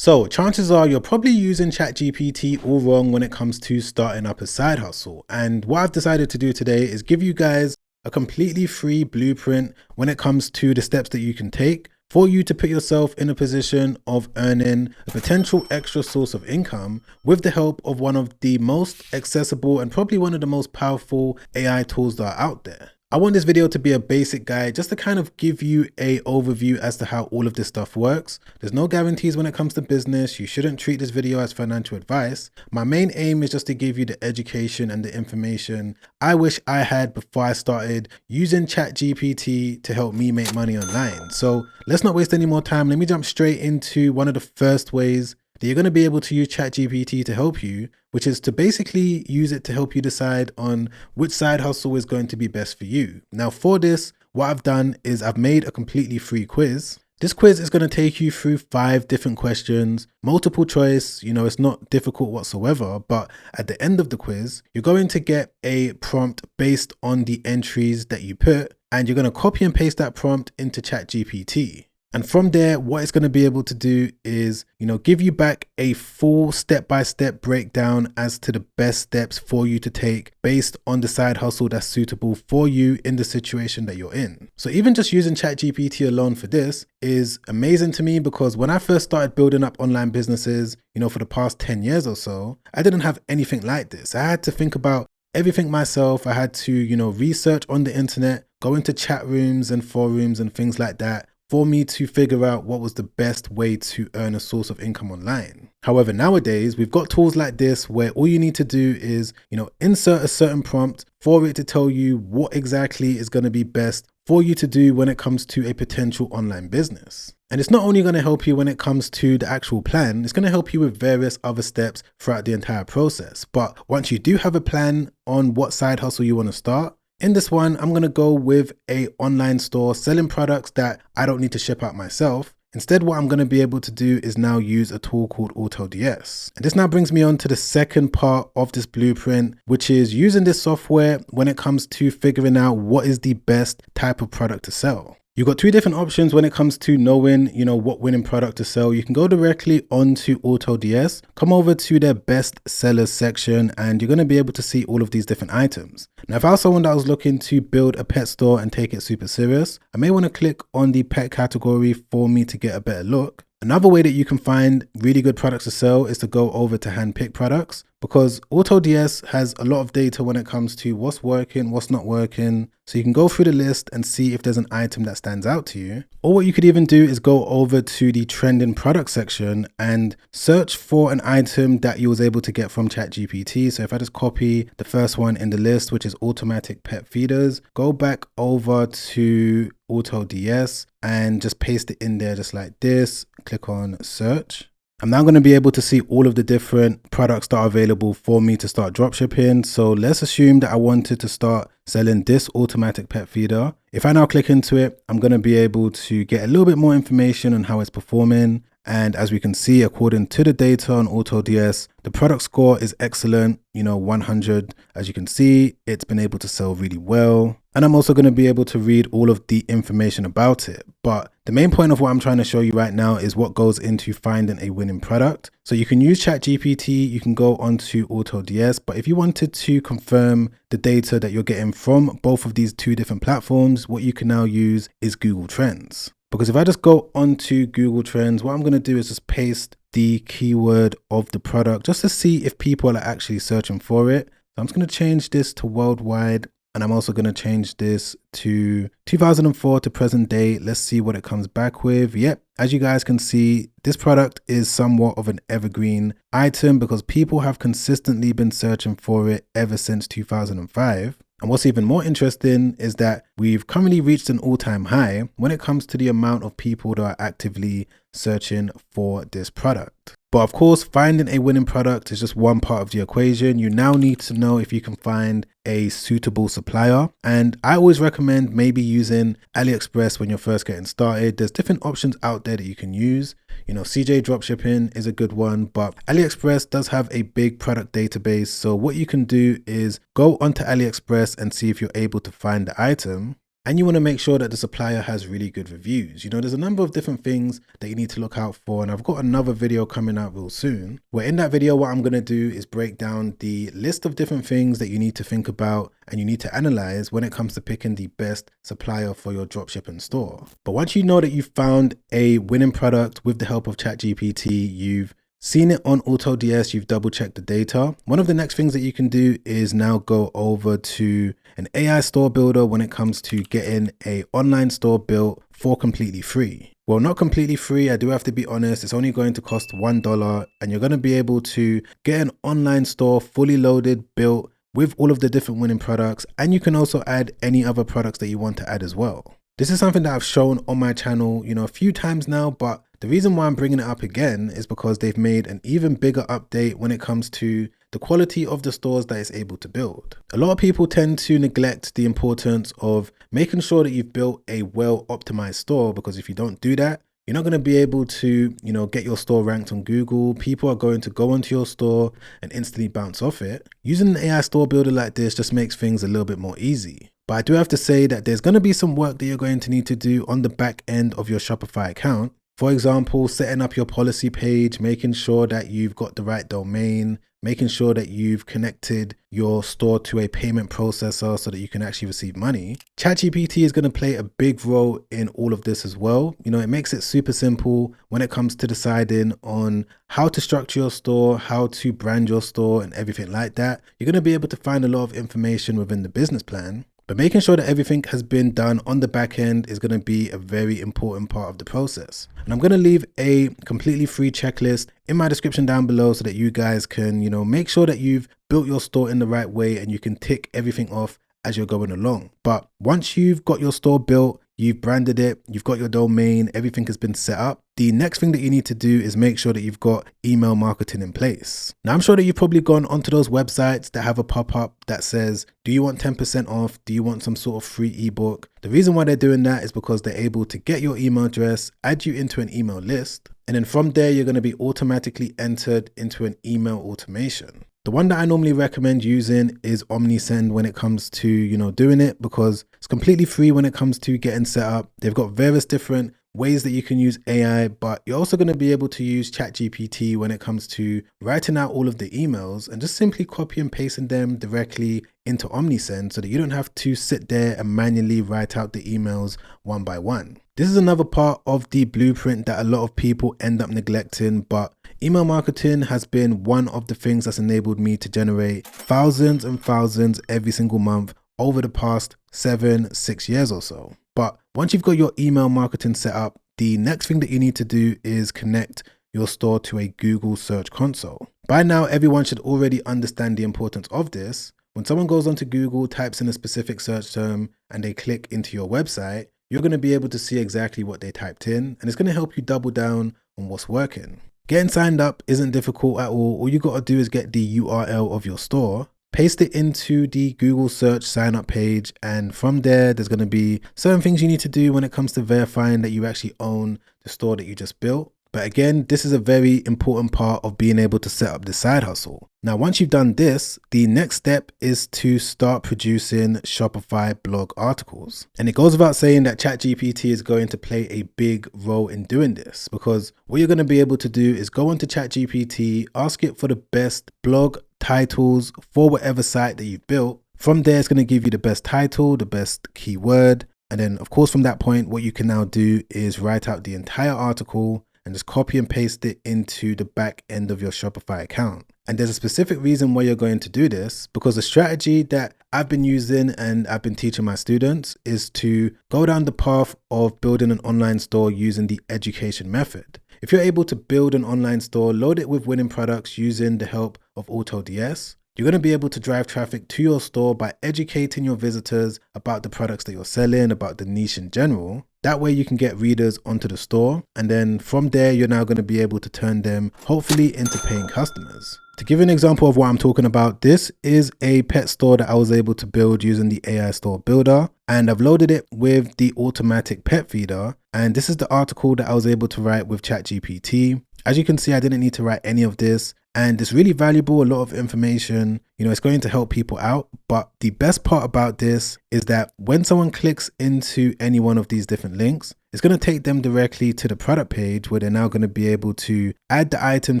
So chances are you're probably using ChatGPT all wrong when it comes to starting up a side hustle. And what I've decided to do today is give you guys a completely free blueprint when it comes to the steps that you can take for you to put yourself in a position of earning a potential extra source of income with the help of one of the most accessible and probably one of the most powerful AI tools that are out there. I want this video to be a basic guide just to kind of give you an overview as to how all of this stuff works. There's no guarantees when it comes to business. You shouldn't treat this video as financial advice. My main aim is just to give you the education and the information I wish I had before I started using ChatGPT to help me make money online. So let's not waste any more time. Let me jump straight into one of the first ways that you're going to be able to use ChatGPT to help you, which is to basically use it to help you decide on which side hustle is going to be best for you. Now for this, what I've done is I've made a completely free quiz. This quiz is going to take you through 5 different questions, multiple choice, it's not difficult whatsoever, but at the end of the quiz, you're going to get a prompt based on the entries that you put, and you're going to copy and paste that prompt into ChatGPT. And from there, what it's going to be able to do is, give you back a full step-by-step breakdown as to the best steps for you to take based on the side hustle that's suitable for you in the situation that you're in. So even just using ChatGPT alone for this is amazing to me, because when I first started building up online businesses, for the past 10 years or so, I didn't have anything like this. I had to think about everything myself. I had to, research on the internet, go into chat rooms and forums and things like that, for me to figure out what was the best way to earn a source of income online. However, nowadays we've got tools like this where all you need to do is, insert a certain prompt for it to tell you what exactly is going to be best for you to do when it comes to a potential online business. And it's not only going to help you when it comes to the actual plan, it's going to help you with various other steps throughout the entire process. But once you do have a plan on what side hustle you want to start, in this one, I'm going to go with an online store selling products that I don't need to ship out myself. Instead, what I'm going to be able to do is now use a tool called AutoDS. And this now brings me on to the second part of this blueprint, which is using this software when it comes to figuring out what is the best type of product to sell. You've got 2 different options when it comes to knowing, what winning product to sell. You can go directly onto AutoDS, come over to their best sellers section, and you're going to be able to see all of these different items. Now, if I was someone that was looking to build a pet store and take it super serious, I may want to click on the pet category for me to get a better look. Another way that you can find really good products to sell is to go over to handpick products, because AutoDS has a lot of data when it comes to what's working, what's not working. So you can go through the list and see if there's an item that stands out to you. Or what you could even do is go over to the trending product section and search for an item that you was able to get from ChatGPT. So if I just copy the first one in the list, which is automatic pet feeders, go back over to AutoDS and just paste it in there just like this. Click on search. I'm now going to be able to see all of the different products that are available for me to start dropshipping. So let's assume that I wanted to start selling this automatic pet feeder. If I now click into it, I'm going to be able to get a little bit more information on how it's performing. And as we can see, according to the data on AutoDS, the product score is excellent, 100. As you can see, it's been able to sell really well. And I'm also going to be able to read all of the information about it. But the main point of what I'm trying to show you right now is what goes into finding a winning product. So you can use ChatGPT, you can go onto AutoDS, but if you wanted to confirm the data that you're getting from both of these 2 different platforms, what you can now use is Google Trends. Because if I just go onto Google Trends, what I'm going to do is just paste the keyword of the product just to see if people are actually searching for it. So I'm just going to change this to worldwide, and I'm also going to change this to 2004 to present day. Let's see what it comes back with. Yep, as you guys can see, this product is somewhat of an evergreen item because people have consistently been searching for it ever since 2005. And what's even more interesting is that we've currently reached an all-time high when it comes to the amount of people that are actively searching for this product. But of course, finding a winning product is just one part of the equation. You now need to know if you can find a suitable supplier. And I always recommend maybe using AliExpress when you're first getting started. There's different options out there that you can use. CJ dropshipping is a good one, but AliExpress does have a big product database. So what you can do is go onto AliExpress and see if you're able to find the item. And you want to make sure that the supplier has really good reviews. There's a number of different things that you need to look out for. And I've got another video coming out real soon, where in that video, what I'm going to do is break down the list of different things that you need to think about and you need to analyze when it comes to picking the best supplier for your dropshipping store. But once you know that you've found a winning product with the help of ChatGPT, you've seen it on AutoDS, you've double checked the data. One of the next things that you can do is now go over to an AI store builder when it comes to getting an online store built for completely free. Well, not completely free. I do have to be honest. It's only going to cost $1 and you're going to be able to get an online store fully loaded, built with all of the different winning products. And you can also add any other products that you want to add as well. This is something that I've shown on my channel, a few times now, but the reason why I'm bringing it up again is because they've made an even bigger update when it comes to the quality of the stores that it's able to build. A lot of people tend to neglect the importance of making sure that you've built a well-optimized store, because if you don't do that, you're not going to be able to, get your store ranked on Google. People are going to go onto your store and instantly bounce off it. Using an AI store builder like this just makes things a little bit more easy. But I do have to say that there's going to be some work that you're going to need to do on the back end of your Shopify account. For example, setting up your policy page, making sure that you've got the right domain, making sure that you've connected your store to a payment processor so that you can actually receive money. ChatGPT is going to play a big role in all of this as well. It makes it super simple when it comes to deciding on how to structure your store, how to brand your store and everything like that. You're going to be able to find a lot of information within the business plan. But making sure that everything has been done on the back end is going to be a very important part of the process. And I'm going to leave a completely free checklist in my description down below so that you guys can, make sure that you've built your store in the right way and you can tick everything off as you're going along. But once you've got your store built, you've branded it, you've got your domain, everything has been set up, the next thing that you need to do is make sure that you've got email marketing in place. Now, I'm sure that you've probably gone onto those websites that have a pop-up that says, do you want 10% off? Do you want some sort of free ebook? The reason why they're doing that is because they're able to get your email address, add you into an email list, and then from there, you're going to be automatically entered into an email automation. The one that I normally recommend using is OmniSend when it comes to, doing it, because it's completely free when it comes to getting set up. They've got various different ways that you can use AI, but you're also going to be able to use ChatGPT when it comes to writing out all of the emails and just simply copy and pasting them directly into OmniSend so that you don't have to sit there and manually write out the emails one by one. This is another part of the blueprint that a lot of people end up neglecting, but email marketing has been one of the things that's enabled me to generate thousands and thousands every single month over the past 7-6 years or so. But once you've got your email marketing set up, the next thing that you need to do is connect your store to a Google Search Console. By now, everyone should already understand the importance of this. When someone goes onto Google, types in a specific search term, and they click into your website, you're going to be able to see exactly what they typed in, and it's going to help you double down on what's working. Getting signed up isn't difficult at all. All you got to do is get the URL of your store, paste it into the Google search sign up page, and from there, there's going to be certain things you need to do when it comes to verifying that you actually own the store that you just built. But again, this is a very important part of being able to set up the side hustle. Now, once you've done this, the next step is to start producing Shopify blog articles. And it goes without saying that ChatGPT is going to play a big role in doing this, because what you're going to be able to do is go onto ChatGPT, ask it for the best blog titles for whatever site that you've built. From there, it's going to give you the best title, the best keyword. And then, of course, from that point, what you can now do is write out the entire article and just copy and paste it into the back end of your Shopify account. And there's a specific reason why you're going to do this, because the strategy that I've been using and I've been teaching my students is to go down the path of building an online store using the education method. If you're able to build an online store, load it with winning products using the help of AutoDS, you're going to be able to drive traffic to your store by educating your visitors about the products that you're selling, about the niche in general. That way you can get readers onto the store. And then from there, you're now going to be able to turn them hopefully into paying customers. To give you an example of what I'm talking about, this is a pet store that I was able to build using the AI store builder. And I've loaded it with the automatic pet feeder. And this is the article that I was able to write with ChatGPT. As you can see, I didn't need to write any of this, and it's really valuable, a lot of information. It's going to help people out. But the best part about this is that when someone clicks into any one of these different links, it's going to take them directly to the product page where they're now going to be able to add the item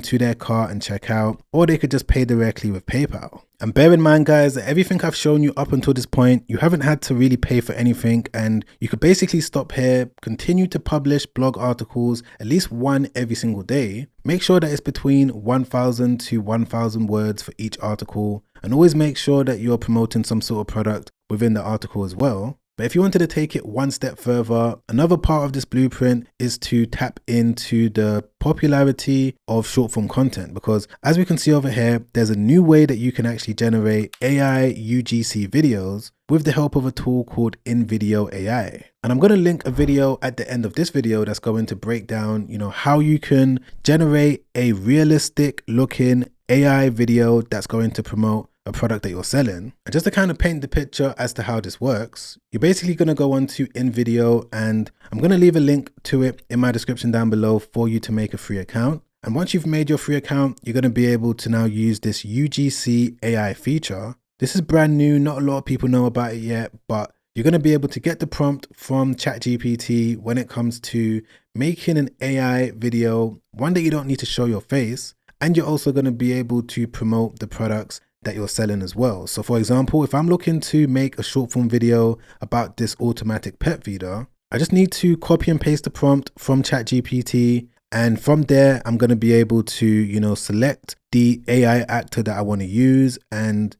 to their cart and check out, or they could just pay directly with PayPal. And bear in mind, guys, that everything I've shown you up until this point, you haven't had to really pay for anything, and you could basically stop here, continue to publish blog articles, at least one every single day. Make sure that it's between 1,000 to 1,000 words for each article, and always make sure that you're promoting some sort of product within the article as well. But if you wanted to take it one step further, another part of this blueprint is to tap into the popularity of short form content, because as we can see over here, there's a new way that you can actually generate AI UGC videos with the help of a tool called InVideo AI. And I'm going to link a video at the end of this video that's going to break down, how you can generate a realistic looking AI video that's going to promote a product that you're selling. And just to kind of paint the picture as to how this works, you're basically going to go onto InVideo, and I'm going to leave a link to it in my description down below for you to make a free account. And once you've made your free account, you're going to be able to now use this UGC AI feature. This is brand new, not a lot of people know about it yet, but you're going to be able to get the prompt from ChatGPT when it comes to making an AI video, one that you don't need to show your face, and you're also going to be able to promote the products that you're selling as well. So for example, if I'm looking to make a short form video about this automatic pet feeder, I just need to copy and paste the prompt from ChatGPT, and from there I'm going to be able to select the AI actor that I want to use, and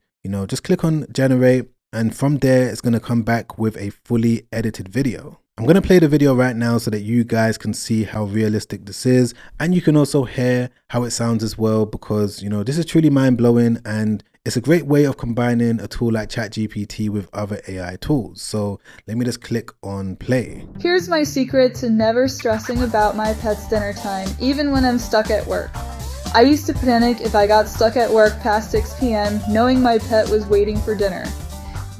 just click on generate, and from there it's going to come back with a fully edited video. I'm going to play the video right now so that you guys can see how realistic this is, and you can also hear how it sounds as well, because this is truly mind-blowing, and it's a great way of combining a tool like ChatGPT with other AI tools. So let me just click on play. Here's my secret to never stressing about my pet's dinner time, even when I'm stuck at work. I used to panic if I got stuck at work past 6 p.m. knowing my pet was waiting for dinner.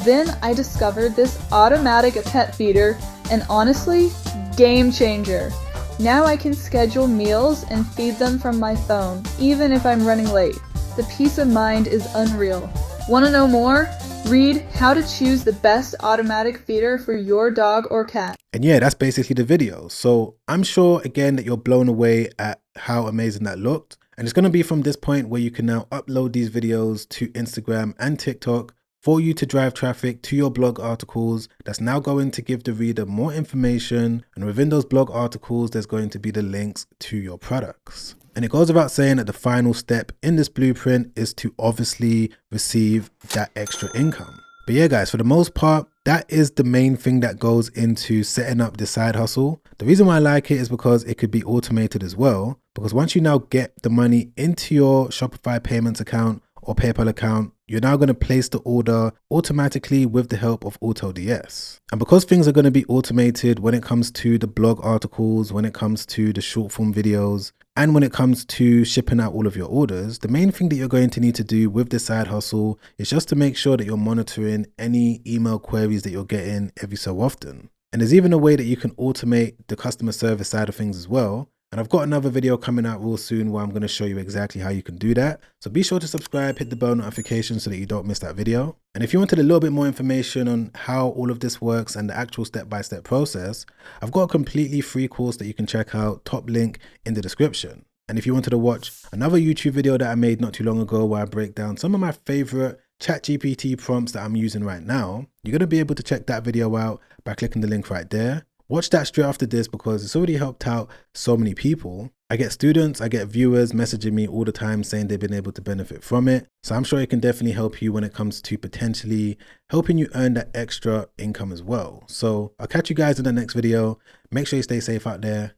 Then I discovered this automatic pet feeder, and honestly, game changer. Now I can schedule meals and feed them from my phone, even if I'm running late. The peace of mind is unreal. Want to know more? Read How to Choose the Best Automatic Feeder for Your Dog or Cat. And yeah, that's basically the video. So I'm sure again that you're blown away at how amazing that looked. And it's going to be from this point where you can now upload these videos to Instagram and TikTok for you to drive traffic to your blog articles. That's now going to give the reader more information, and within those blog articles there's going to be the links to your products. And it goes without saying that the final step in this blueprint is to obviously receive that extra income. But yeah guys, for the most part, that is the main thing that goes into setting up this side hustle. The reason why I like it is because it could be automated as well, because once you now get the money into your Shopify payments account or PayPal account, you're now going to place the order automatically with the help of AutoDS. And because things are going to be automated when it comes to the blog articles, when it comes to the short form videos, and when it comes to shipping out all of your orders, the main thing that you're going to need to do with this side hustle is just to make sure that you're monitoring any email queries that you're getting every so often. And there's even a way that you can automate the customer service side of things as well. And I've got another video coming out real soon where I'm going to show you exactly how you can do that. So be sure to subscribe, hit the bell notification so that you don't miss that video. And if you wanted a little bit more information on how all of this works and the actual step-by-step process, I've got a completely free course that you can check out, top link in the description. And if you wanted to watch another YouTube video that I made not too long ago where I break down some of my favorite ChatGPT prompts that I'm using right now, you're going to be able to check that video out by clicking the link right there. Watch that straight after this because it's already helped out so many people. I get students, I get viewers messaging me all the time saying they've been able to benefit from it. So I'm sure it can definitely help you when it comes to potentially helping you earn that extra income as well. So I'll catch you guys in the next video. Make sure you stay safe out there.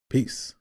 Peace.